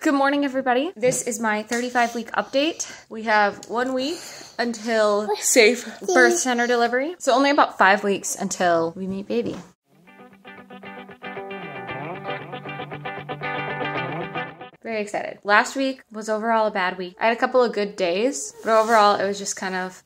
Good morning, everybody. This is my 35-week update. We have 1 week until safe birth center delivery. So only about 5 weeks until we meet baby. Very excited. Last week was overall a bad week. I had a couple of good days, but overall it was just kind of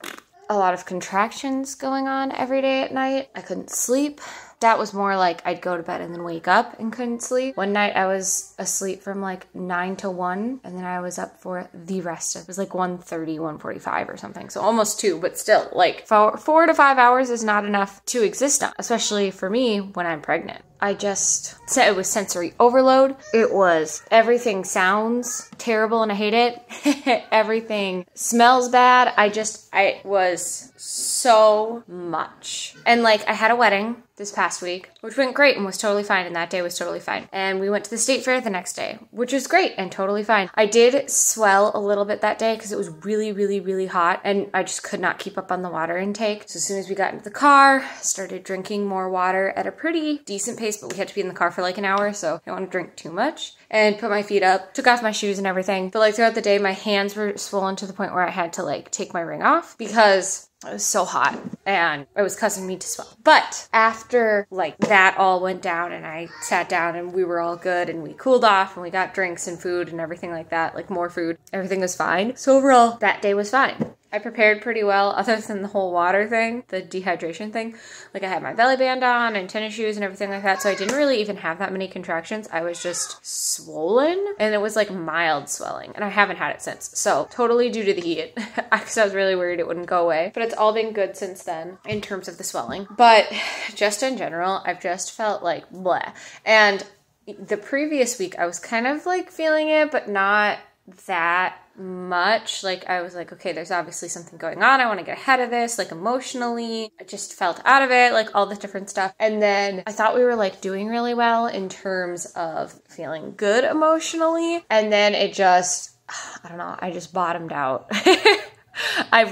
a lot of contractions going on every day at night. I couldn't sleep. That was more like I'd go to bed and then wake up and couldn't sleep. One night I was asleep from like 9 to 1 and then I was up for the rest of it. It was like 1:30, 1:45 or something. So almost 2, but still like 4 to 5 hours is not enough to exist on, especially for me when I'm pregnant. I just said it was sensory overload. It was everything sounds terrible and I hate it. Everything smells bad. It was so much. And like I had a wedding this past week, which went great and was totally fine. And that day was totally fine. And we went to the state fair the next day, which was great and totally fine. I did swell a little bit that day because it was really, really, really hot. And I just could not keep up on the water intake. So as soon as we got into the car, started drinking more water at a pretty decent pace, but we had to be in the car for like an hour. So I didn't want to drink too much and put my feet up, took off my shoes and everything. But like throughout the day, my hands were swollen to the point where I had to like take my ring off because it was so hot and it was causing me to swell. But after like that all went down and I sat down and we were all good and we cooled off and we got drinks and food and everything like that, like more food, everything was fine. So overall, that day was fine. I prepared pretty well other than the whole water thing, the dehydration thing. Like I had my belly band on and tennis shoes and everything like that. So I didn't really even have that many contractions. I was just swollen and it was like mild swelling and I haven't had it since. So totally due to the heat because I was really worried it wouldn't go away. But it's all been good since then in terms of the swelling. But just in general, I've just felt like bleh. And the previous week I was kind of like feeling it, but not that much. Like I was like, okay, there's obviously something going on. I want to get ahead of this, like emotionally. I just felt out of it, like all the different stuff. And then I thought we were like doing really well in terms of feeling good emotionally. And then it just, I don't know, I just bottomed out. I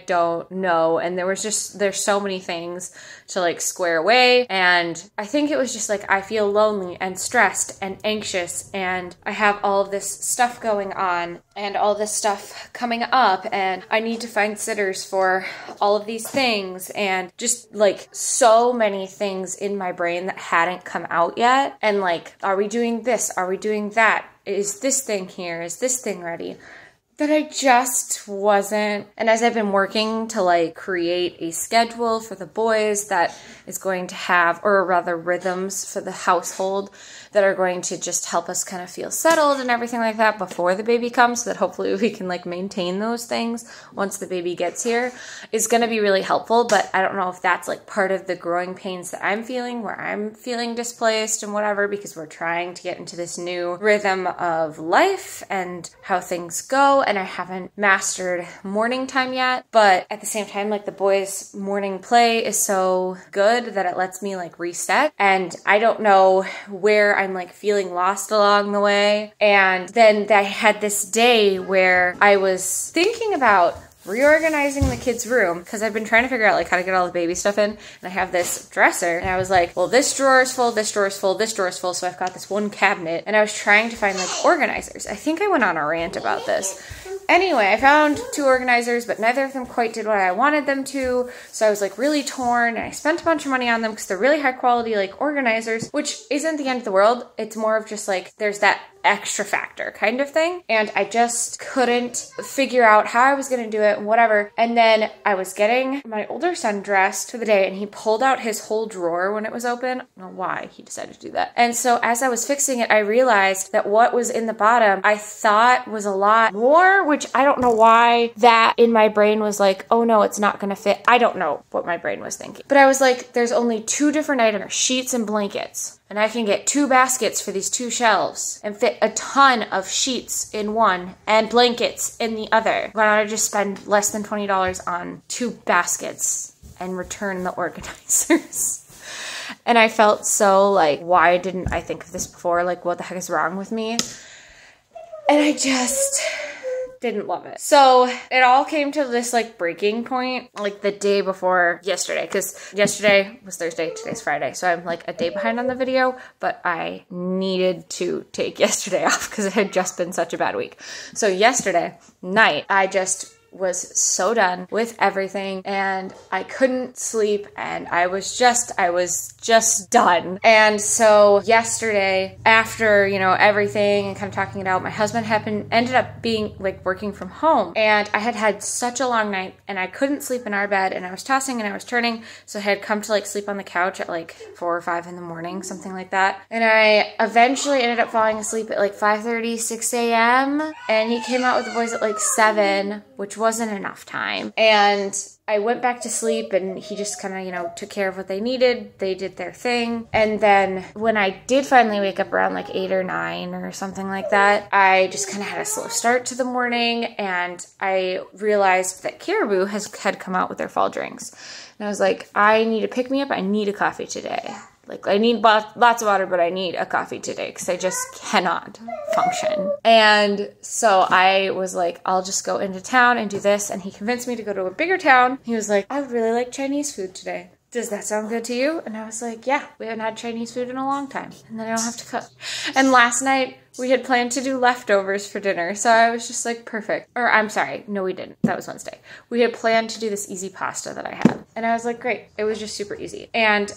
don't know. And there's so many things to like square away. And I think it was just like, I feel lonely and stressed and anxious and I have all of this stuff going on and all this stuff coming up and I need to find sitters for all of these things and just like so many things in my brain that hadn't come out yet. And like, are we doing this? Are we doing that? Is this thing here? Is this thing ready? That I just wasn't. And as I've been working to like create a schedule for the boys that is going to have, or rather rhythms for the household that are going to just help us kind of feel settled and everything like that before the baby comes so that hopefully we can like maintain those things once the baby gets here is going to be really helpful. But I don't know if that's like part of the growing pains that I'm feeling where I'm feeling displaced and whatever because we're trying to get into this new rhythm of life and how things go. And I haven't mastered morning time yet, but at the same time, like the boys' morning play is so good that it lets me like reset. And I don't know where I'm like feeling lost along the way. And then I had this day where I was thinking about reorganizing the kids' room because I've been trying to figure out like how to get all the baby stuff in. And I have this dresser and I was like, well, this drawer is full, this drawer is full, this drawer is full. So I've got this one cabinet and I was trying to find like organizers. I think I went on a rant about this. Anyway, I found 2 organizers, but neither of them quite did what I wanted them to. So I was like really torn and I spent a bunch of money on them because they're really high quality like organizers, which isn't the end of the world. It's more of just like, there's that extra factor kind of thing. And I just couldn't figure out how I was going to do it and whatever. And then I was getting my older son dressed for the day and he pulled out his whole drawer when it was open. I don't know why he decided to do that. And so as I was fixing it, I realized that what was in the bottom I thought was a lot more, which I don't know why that in my brain was like, oh no, it's not going to fit. I don't know what my brain was thinking. But I was like, there's only 2 different items, sheets and blankets. And I can get 2 baskets for these 2 shelves and fit a ton of sheets in one and blankets in the other. Why don't I just spend less than $20 on 2 baskets and return the organizers? And I felt so like, why didn't I think of this before? Like, what the heck is wrong with me? And I just didn't love it. So it all came to this like breaking point, like the day before yesterday, because yesterday was Thursday, today's Friday. So I'm like a day behind on the video, but I needed to take yesterday off because it had just been such a bad week. So yesterday night, I just was so done with everything and I couldn't sleep and I was just done. And so yesterday, after, you know, everything and kind of talking it out, my husband ended up being like working from home, and I had such a long night and I couldn't sleep in our bed, and I was tossing and I was turning. So I had come to like sleep on the couch at like 4 or 5 in the morning, something like that. And I eventually ended up falling asleep at like 5:30, 6 a.m. And he came out with the boys at like 7, which wasn't enough time. And I went back to sleep and he just kind of, you know, took care of what they needed. They did their thing. And then when I did finally wake up around like 8 or 9 or something like that, I just kind of had a slow start to the morning, and I realized that Caribou had come out with their fall drinks. And I was like, I need to pick me up. I need a coffee today. Like, I need lots of water, but I need a coffee today because I just cannot function. And so I was like, I'll just go into town and do this. And he convinced me to go to a bigger town. He was like, I would really like Chinese food today. Does that sound good to you? And I was like, yeah, we haven't had Chinese food in a long time. And then I don't have to cook. And last night, we had planned to do leftovers for dinner. So I was just like, perfect. Or I'm sorry. No, we didn't. That was Wednesday. We had planned to do this easy pasta that I had. And I was like, great. It was just super easy. And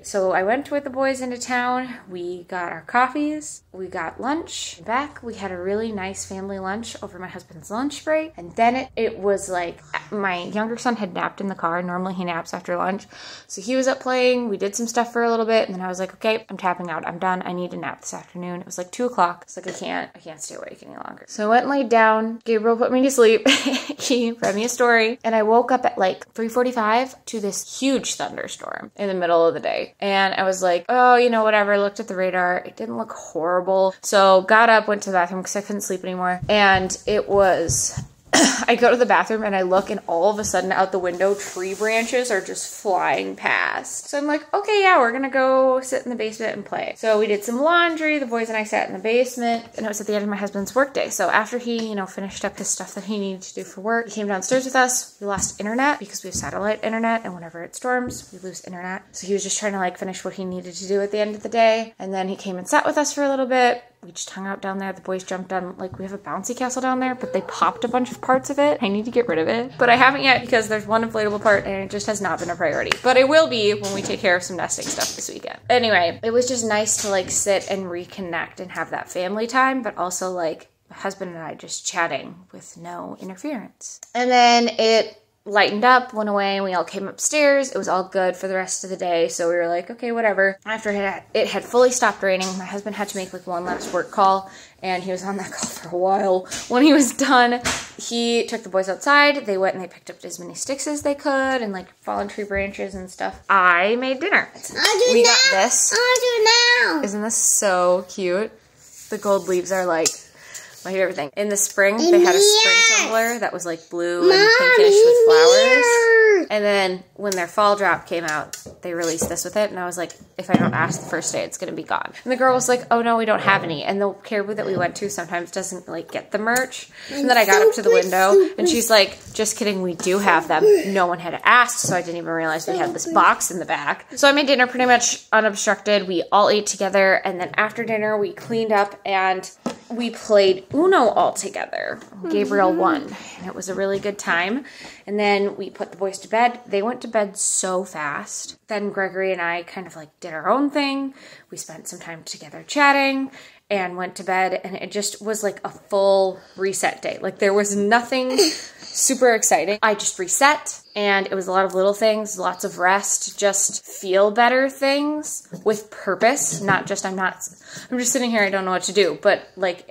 so I went with the boys into town. We got our coffees. We got lunch. Back, we had a really nice family lunch over my husband's lunch break. And then it was like, my younger son had napped in the car. Normally he naps after lunch. So he was up playing. We did some stuff for a little bit. And then I was like, okay, I'm tapping out. I'm done. I need a nap this afternoon. It was like 2 o'clock. It's like, I can't stay awake any longer. So I went and laid down. Gabriel put me to sleep. He read me a story. And I woke up at like 3:45 to this huge thunderstorm in the middle of the day. And I was like, oh, you know, whatever. Looked at the radar. It didn't look horrible. So got up, went to the bathroom because I couldn't sleep anymore. And it was... I go to the bathroom and I look, and all of a sudden out the window, tree branches are just flying past. So I'm like, okay, yeah, we're gonna go sit in the basement and play. So we did some laundry. The boys and I sat in the basement, and it was at the end of my husband's work day. So after he, you know, finished up his stuff that he needed to do for work, he came downstairs with us. We lost internet because we have satellite internet, and whenever it storms, we lose internet. So he was just trying to like finish what he needed to do at the end of the day. And then he came and sat with us for a little bit. We just hung out down there. The boys jumped on, like, we have a bouncy castle down there, but they popped a bunch of parts of it. I need to get rid of it. But I haven't yet because there's one inflatable part and it just has not been a priority. But it will be when we take care of some nesting stuff this weekend. Anyway, it was just nice to, like, sit and reconnect and have that family time, but also, like, my husband and I just chatting with no interference. And then it lightened up, went away, and we all came upstairs. It was all good for the rest of the day, so we were like, okay, whatever. After it had fully stopped raining, my husband had to make like one last work call, and he was on that call for a while. When he was done, he took the boys outside. They went and they picked up as many sticks as they could and like fallen tree branches and stuff. I made dinner. We got this. I'll do now. Isn't this so cute? The gold leaves are like my favorite thing. In the spring, they had a spring tumbler that was like blue and pinkish with flowers. And then when their fall drop came out, they released this with it. And I was like, if I don't ask the first day, it's going to be gone. And the girl was like, oh no, we don't have any. And the Caribou that we went to sometimes doesn't like get the merch. And then I got up to the window and she's like, just kidding, we do have them. No one had asked, so I didn't even realize we had this box in the back. So I made dinner pretty much unobstructed. We all ate together. And then after dinner, we cleaned up and we played Uno all together. Gabriel won, and it was a really good time. And then we put the boys to bed. They went to bed so fast. Then Gregory and I kind of like did our own thing. We spent some time together chatting and went to bed, and it just was like a full reset day. Like there was nothing super exciting. I just reset, and it was a lot of little things, lots of rest, just feel better things with purpose, not just I'm just sitting here, I don't know what to do, but like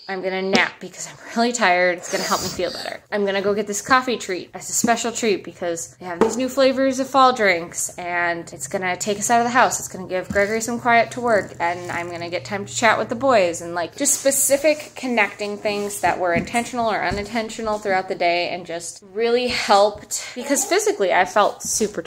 I'm gonna nap because I'm really tired. It's gonna help me feel better. I'm gonna go get this coffee treat as a special treat because they have these new flavors of fall drinks, and it's gonna take us out of the house. It's gonna give Gregory some quiet to work, and I'm gonna get time to chat with the boys, and like just specific connecting things that were intentional or unintentional throughout the day, and just really helped because physically I felt super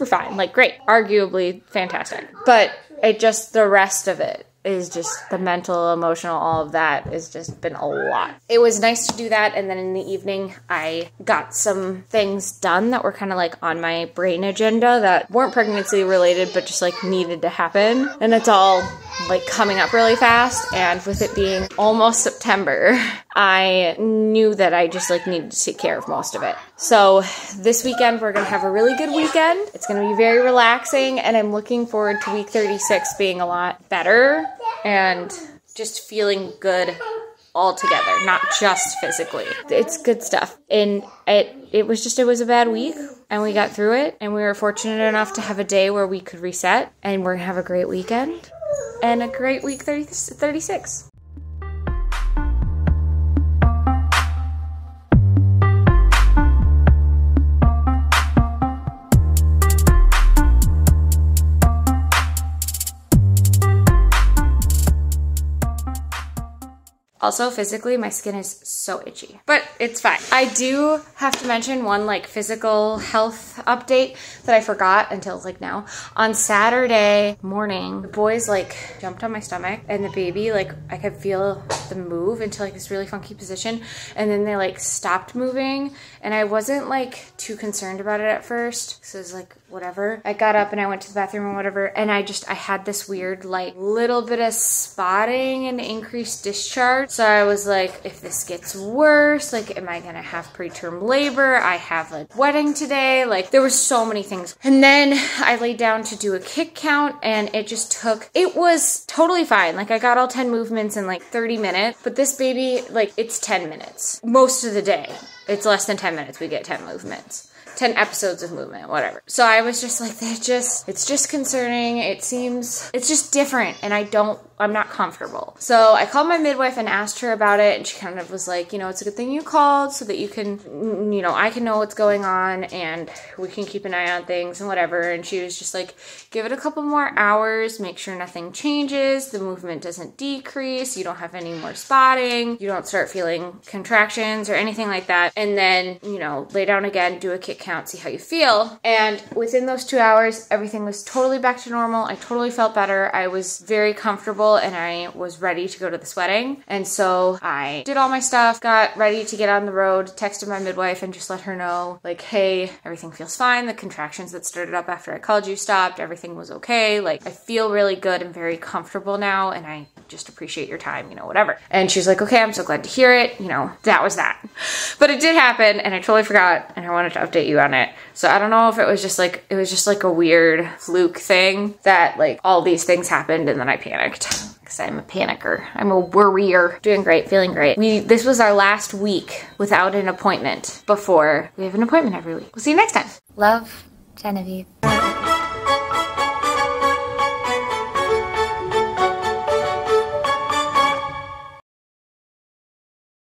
fine, like great, arguably fantastic, but it just, the rest of it is just the mental, emotional, all of that has just been a lot. It was nice to do that, and then in the evening I got some things done that were kind of like on my brain agenda that weren't pregnancy related but just like needed to happen, and it's all like coming up really fast. And with it being almost September, I knew that I just like needed to take care of most of it. So this weekend we're gonna have a really good weekend. It's gonna be very relaxing, and I'm looking forward to week 36 being a lot better and just feeling good altogether, not just physically. It's good stuff. And it was a bad week, and we got through it, and we were fortunate enough to have a day where we could reset, and we're gonna have a great weekend and a great week 36. Also, physically, my skin is so itchy, but it's fine. I do have to mention one like physical health update that I forgot until like now. On Saturday morning, the boys like jumped on my stomach, and the baby, like I could feel them move into like this really funky position, and then they like stopped moving, and I wasn't like too concerned about it at first, so it was like whatever. I got up and I went to the bathroom and whatever, and I had this weird like little bit of spotting and increased discharge. So I was like, if this gets worse, like am I gonna have preterm labor? I have like wedding today. Like there were so many things. And then I laid down to do a kick count, and it was totally fine. Like I got all 10 movements in like 30 minutes, but this baby, like it's 10 minutes. Most of the day, it's less than 10 minutes we get 10 movements. 10 episodes of movement, whatever. So I was just like, it's just concerning. It's just different, and I'm not comfortable. So I called my midwife and asked her about it, and she kind of was like, it's a good thing you called so that you can, I can know what's going on and we can keep an eye on things and whatever. And she was just like, give it a couple more hours, make sure nothing changes, the movement doesn't decrease, you don't have any more spotting, you don't start feeling contractions or anything like that. And then, lay down again, do a kick count, see how you feel. And within those 2 hours, everything was totally back to normal. I totally felt better. I was very comfortable, and I was ready to go to this wedding. And so I did all my stuff, got ready to get on the road, texted my midwife and just let her know, like, hey, everything feels fine. The contractions that started up after I called you stopped. Everything was okay. Like, I feel really good and very comfortable now, and I just appreciate your time, whatever. And she's like, okay, I'm so glad to hear it. That was that. But it did happen, and I totally forgot, and I wanted to update you on it. So I don't know if it was just like a weird fluke thing that like all these things happened and then I panicked. Because I'm a panicker. I'm a worrier. Doing great, feeling great. This was our last week without an appointment before we have an appointment every week. We'll see you next time. Love, Genevieve.